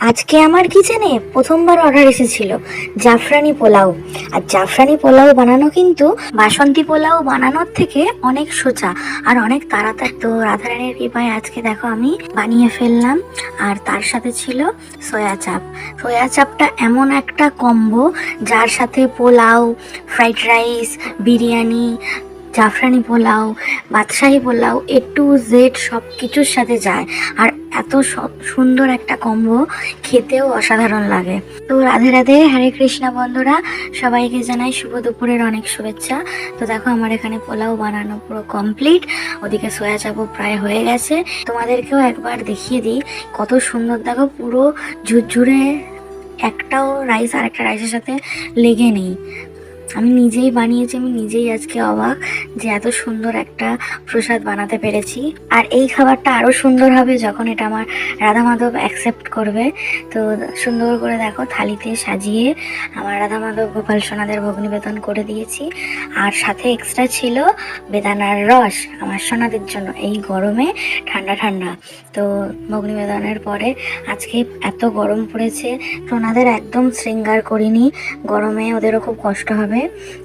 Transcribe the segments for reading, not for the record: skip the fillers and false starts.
আজকে আমার কিচেনে প্রথমবার অর্ডার এসেছিল জাফরানি পোলাও। আর জাফরানি পোলাও বানানো কিন্তু বাসন্তী পোলাও বানানোর থেকে অনেক সোজা আর অনেক তাড়াতাড়ি। তো রাধারানীর কৃপায় আজকে দেখো আমি বানিয়ে ফেললাম। আর তার সাথে ছিল সয়া চাপ। সয়া চাপটা এমন একটা কম্বো যার সাথে পোলাও, ফ্রাইড রাইস, বিরিয়ানি, জাফরানি পোলাও, বাদশাহী পোলাও, A to Z সব কিছুর সাথে যায়। আর এত সুন্দর একটা কম্বো, খেতেও অসাধারণ লাগে। তো রাধে রাধে, হরে কৃষ্ণা বন্ধুরা, সবাইকে জানাই শুভ দুপুরের অনেক শুভেচ্ছা। তো দেখো আমার এখানে পোলাও বানানো পুরো কমপ্লিট, ওদিকে সয়া চাপও প্রায় হয়ে গেছে। তোমাদেরকেও একবার দেখিয়ে দিই কত সুন্দর, দেখো পুরো ঝুরঝুরে, একটাও রাইস আর একটা রাইসের সাথে লেগে নেই। আমি নিজেই বানিয়েছি, আমি নিজেই আজকে অবাক যে এত সুন্দর একটা প্রসাদ বানাতে পেরেছি। আর এই খাবারটা আরও সুন্দর হবে যখন এটা আমার রাধা মাধব অ্যাকসেপ্ট করবে। তো সুন্দর করে দেখো থালিতে সাজিয়ে আমার রাধা মাধব গোপাল সোনাদের ভোগ নিবেদন করে দিয়েছি। আর সাথে এক্সট্রা ছিল বেদানার রস আমার সোনাদের জন্য, এই গরমে ঠান্ডা ঠান্ডা। তো ভোগ নিবেদনের পরে আজকে এত গরম পড়েছে, সোনাদের একদম শৃঙ্গার করিনি, গরমে ওদেরও খুব কষ্ট হবে।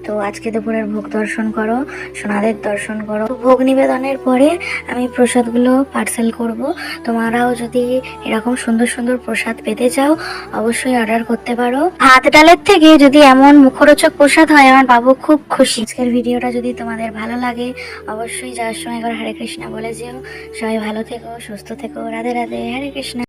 তো আজকে দুপুরের ভোগ দর্শন করো, সোনাদের দর্শন করো। ভোগ নিবেদনের পরে আমি প্রসাদগুলো পার্সেল করব। তোমরাও যদি এরকম সুন্দর সুন্দর প্রসাদ পেতে চাও অবশ্যই অর্ডার করতে পারো। ভাত ডালের থেকে যদি এমন মুখরোচক প্রসাদ হয় আমার বাবু খুব খুশি। আজকের ভিডিওটা যদি তোমাদের ভালো লাগে অবশ্যই যাওয়ার সময় একবার হরে কৃষ্ণা বলে যেও। সবাই ভালো থেকো, সুস্থ থেকো, রাধে রাধে, হরে কৃষ্ণা।